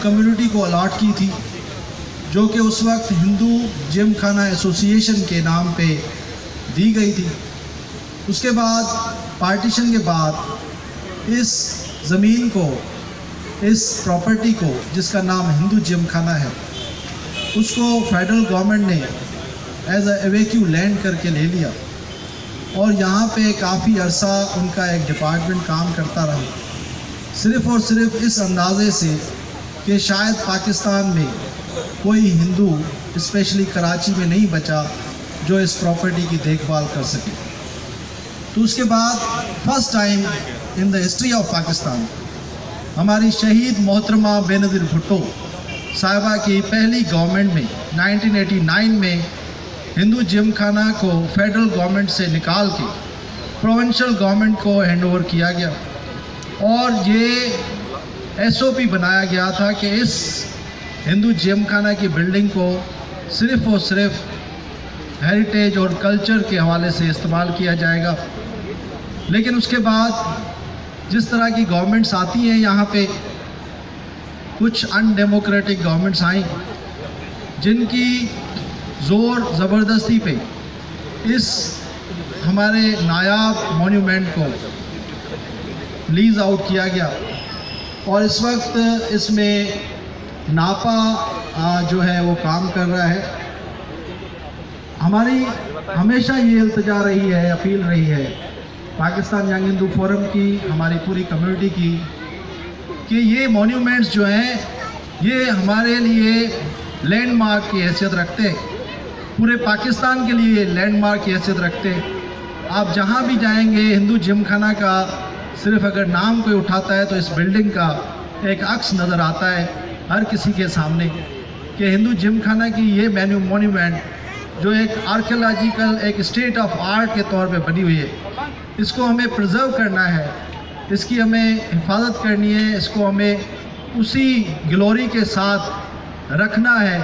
Community को allot की थी, जो कि उस वक्त हिंदू जिम खाना एसोसिएशन के नाम पे दी गई थी। उसके बाद पार्टीशन के बाद इस ज़मीन को, इस प्रॉपर्टी को जिसका नाम हिंदू जिम खाना है, उसको फेडरल गवर्नमेंट ने एज अ एवेक्यू लैंड करके ले लिया और यहाँ पे काफ़ी अरसा उनका एक डिपार्टमेंट काम करता रहा, सिर्फ़ और सिर्फ इस अंदाज़े से कि शायद पाकिस्तान में कोई हिंदू स्पेशली कराची में नहीं बचा जो इस प्रॉपर्टी की देखभाल कर सके। तो उसके बाद first time in the history of Pakistan हमारी शहीद मोहतरमा बेनज़ीर भुट्टो साहिबा की पहली गवर्नमेंट में 1989 में हिंदू जिम खाना को फेडरल गवर्नमेंट से निकाल के प्रोविंशियल गवर्नमेंट को हैंडओवर किया गया और ये एसओपी बनाया गया था कि इस हिंदू जिम खाना की बिल्डिंग को सिर्फ़ और सिर्फ हेरिटेज और कल्चर के हवाले से इस्तेमाल किया जाएगा। लेकिन उसके बाद जिस तरह की गवर्नमेंट्स आती हैं यहाँ पे, कुछ अनडेमोक्रेटिक गवर्नमेंट्स आई जिनकी ज़ोर ज़बरदस्ती पे इस हमारे नायाब मॉन्यूमेंट को लीज आउट किया गया और इस वक्त इसमें नापा जो है वो काम कर रहा है। हमारी हमेशा ये इल्तिजा रही है, अपील रही है पाकिस्तान यंग हिंदू फोरम की, हमारी पूरी कम्युनिटी की, कि ये मॉन्यूमेंट्स जो हैं ये हमारे लिए लैंडमार्क की हैसियत रखते, पूरे पाकिस्तान के लिए लैंडमार्क की हैसियत रखते। आप जहाँ भी जाएंगे हिंदू जिम खाना का सिर्फ अगर नाम कोई उठाता है तो इस बिल्डिंग का एक अक्स नज़र आता है हर किसी के सामने कि हिंदू जिम खाना की ये मॉन्यूमेंट जो एक आर्कियोलॉजिकल, एक स्टेट ऑफ आर्ट के तौर पे बनी हुई है, इसको हमें प्रिजर्व करना है, इसकी हमें हिफाजत करनी है, इसको हमें उसी ग्लोरी के साथ रखना है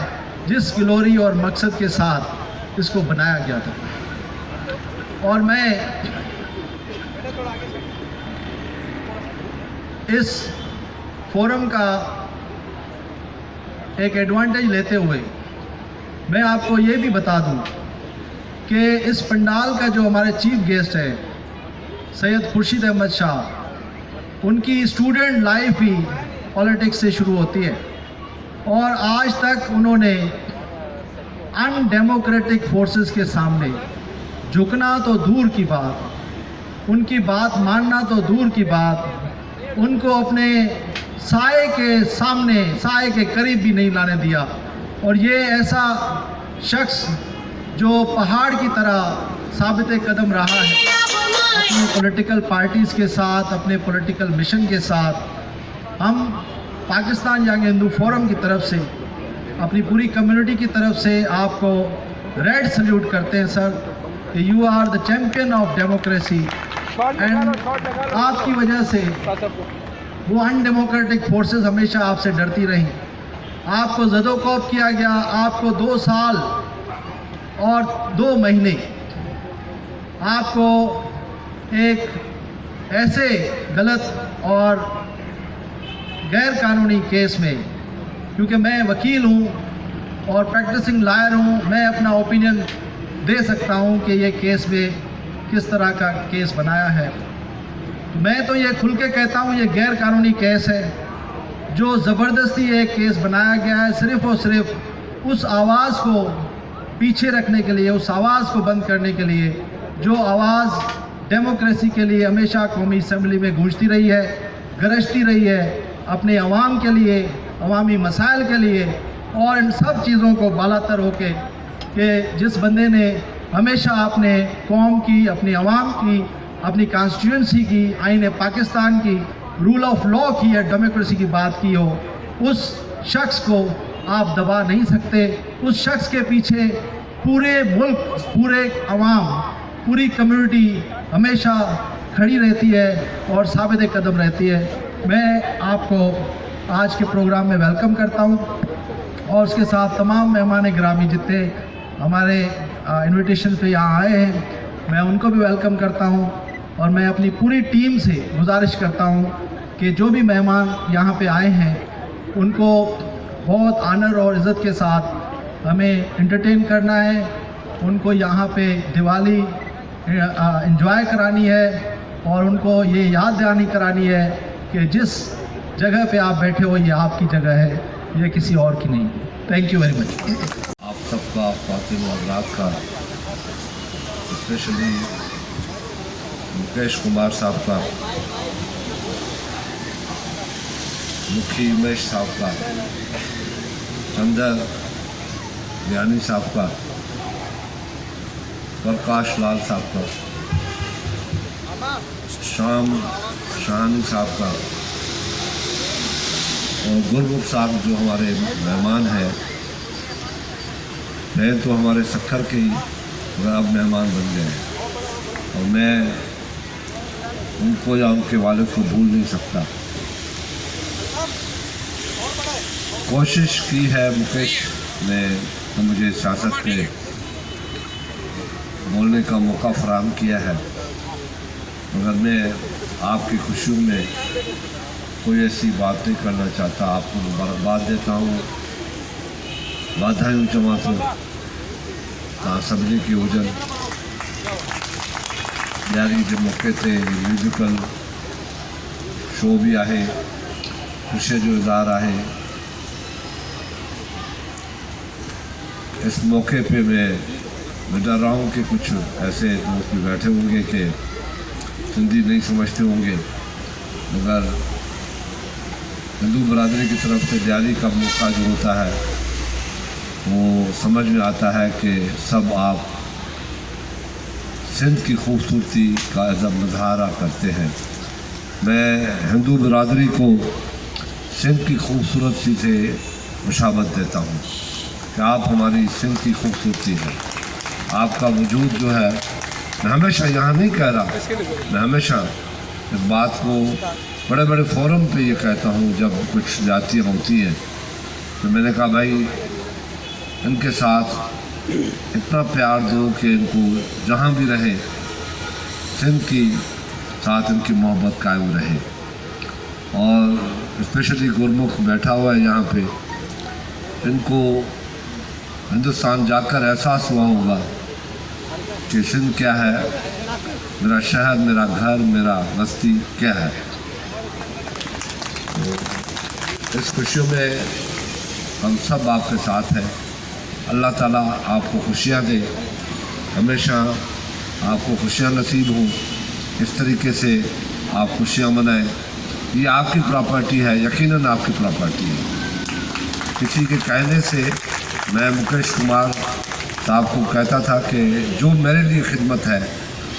जिस ग्लोरी और मकसद के साथ इसको बनाया गया था। और मैं इस फोरम का एक एडवांटेज लेते हुए मैं आपको ये भी बता दूं कि इस पंडाल का जो हमारे चीफ गेस्ट है सैयद खुर्शीद अहमद शाह, उनकी स्टूडेंट लाइफ ही पॉलिटिक्स से शुरू होती है और आज तक उन्होंने अनडेमोक्रेटिक फोर्सेस के सामने झुकना तो दूर की बात, उनकी बात मानना तो दूर की बात, उनको अपने साए के सामने, साए के करीब भी नहीं लाने दिया। और ये ऐसा शख्स जो पहाड़ की तरह साबित कदम रहा है अपने पॉलिटिकल पार्टीज़ के साथ, अपने पॉलिटिकल मिशन के साथ। हम पाकिस्तान यंग हिंदू फोरम की तरफ से, अपनी पूरी कम्युनिटी की तरफ से आपको रेड सल्यूट करते हैं सर, कि you are the champion of democracy and आपकी वजह से वो अनडेमोक्रेटिक फोर्सेस हमेशा आपसे डरती रहीं। आपको ज़दोकौब किया गया, आपको 2 साल और 2 महीने आपको एक ऐसे गलत और गैर कानूनी केस में, क्योंकि मैं वकील हूँ और प्रैक्टिसिंग लॉयर हूँ, मैं अपना ओपिनियन दे सकता हूँ कि ये केस में किस तरह का केस बनाया है। मैं तो ये खुल के कहता हूँ ये गैर कानूनी केस है, जो ज़बरदस्ती एक केस बनाया गया है सिर्फ़ और सिर्फ उस आवाज़ को पीछे रखने के लिए, उस आवाज़ को बंद करने के लिए जो आवाज़ डेमोक्रेसी के लिए हमेशा कौमी असम्बली में गूंजती रही है, गरजती रही है, अपने अवाम के लिए, अवामी मसाइल के लिए, और इन सब चीज़ों को बालातर होके कि जिस बंदे ने हमेशा अपने कौम की, अपनी अवाम की, अपनी कॉन्स्टिट्यूंसी की, आईन पाकिस्तान की, रूल ऑफ लॉ की या डेमोक्रेसी की बात की हो, उस शख्स को आप दबा नहीं सकते। उस शख्स के पीछे पूरे मुल्क, पूरे अवाम, पूरी कम्युनिटी हमेशा खड़ी रहती है और साबित कदम रहती है। मैं आपको आज के प्रोग्राम में वेलकम करता हूं और उसके साथ तमाम मेहमान गिरामी जितने हमारे इनविटेशन पे यहाँ आए हैं, मैं उनको भी वेलकम करता हूं। और मैं अपनी पूरी टीम से गुजारिश करता हूं कि जो भी मेहमान यहाँ पे आए हैं उनको बहुत आनर और इज़्ज़त के साथ हमें एंटरटेन करना है, उनको यहाँ पे दिवाली एंजॉय करानी है और उनको ये याद दहानी करानी है कि जिस जगह पे आप बैठे हो ये आपकी जगह है, ये किसी और की नहीं है। Thank you very much. आप सबका फातिमा रात का, स्पेशली मुकेश कुमार साहब का, मुखी उमेश साहब का, चंदर ज्ञानी साहब का, प्रकाश लाल साहब का, शाम शाहानी साहब का और गुरमुख साहब जो हमारे मेहमान हैं, हैं तो हमारे सखर के ही मगर अब मेहमान बन गए और मैं उनको या उनके वालिद को भूल नहीं सकता। कोशिश की है मुकेश ने तो मुझे सियासत में बोलने का मौका फराहम किया है, मगर मैं आपकी खुशियों में कोई ऐसी बात नहीं करना चाहता। आपको मुबारकबाद देता हूँ, वाधायूं चवां थो तव्हां सभिनी खे हुजनि। ॾियारी जे मौक़े ते म्यूज़िकल शो भी आहे, ख़ुशीअ जो इज़हार आहे। इस मौके पे मैं डर रहा हूँ कि कुछ ऐसे दोस्त भी बैठे होंगे कि हिंदी नहीं समझते होंगे, मगर हिंदू बरादरी की तरफ से ॾियारी का मौका जो होता है वो समझ में आता है कि सब आप सिंध की खूबसूरती का अज़ब मुज़ाहरा करते हैं। मैं हिंदू बरादरी को सिंध की खूबसूरती से मुशाबत देता हूँ कि आप हमारी सिंध की खूबसूरती है। आपका वजूद जो है, मैं हमेशा यहाँ नहीं कह रहा, मैं हमेशा इस बात को बड़े बड़े फोरम पे ये कहता हूँ जब कुछ जातियाँ होती हैं, तो मैंने कहा भाई इनके साथ इतना प्यार दो कि इनको जहाँ भी रहे सिंध की साथ इनकी मोहब्बत कायम रहे। और स्पेशली गुरमुख बैठा हुआ है यहाँ पे, इनको हिंदुस्तान जाकर एहसास हुआ होगा कि सिंध क्या है, मेरा शहर, मेरा घर, मेरा बस्ती क्या है। तो इस खुशियों में हम सब आपके साथ हैं। अल्लाह ताला आपको खुशियाँ दे, हमेशा आपको खुशियाँ नसीब हों, इस तरीके से आप खुशियाँ मनाएं। ये आपकी प्रॉपर्टी है, यकीनन आपकी प्रॉपर्टी है। किसी के कहने से मैं मुकेश कुमार साहब को कहता था कि जो मेरे लिए खिदमत है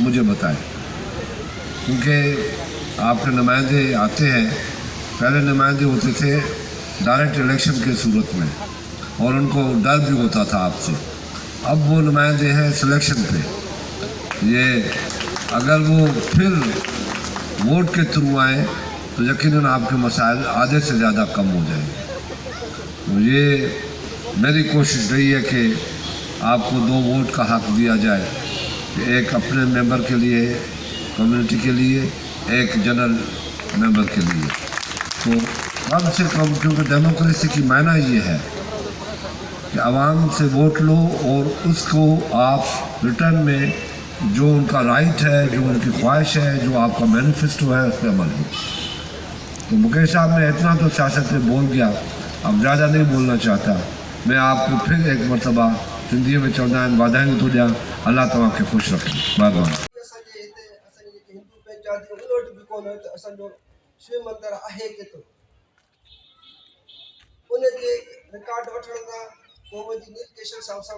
मुझे बताएं, क्योंकि आपके नुमाइंदे आते हैं। पहले नुमाइंदे होते थे डायरेक्ट इलेक्शन के सूरत में और उनको डर भी होता था आपसे। अब वो नुमाइंदे हैं सिलेक्शन पे, ये अगर वो फिर वोट के थ्रू आए तो यकीनन आपके मसाइल आधे से ज़्यादा कम हो जाएंगे। तो ये मेरी कोशिश रही है कि आपको 2 वोट का हक दिया जाए, कि एक अपने मेंबर के लिए, कम्युनिटी के लिए, एक जनरल मेंबर के लिए। तो कम से कम, क्योंकि डेमोक्रेसी की मायना ये है कि आवाम से वोट लो और उसको आप रिटर्न में जो उनका राइट है, जो उनकी ख्वाहिश है, जो आपका मैनिफेस्टो है, उस पर अमल हो। तो मुकेश साहब ने इतना तो सियासत में बोल गया, अब ज़्यादा नहीं बोलना चाहता। मैं आपको फिर एक मरतबा सिंधी में चवंदा आहिनि वाधायूं थो ॾियां। अल्लाह तव्हां खे ख़ुशि रखे। महिरबानी। शिव मंदिर आहे केतिरो, उनजे रिकॉर्ड वठण खां पोइ मुंहिंजी नीलकेशव साहब सां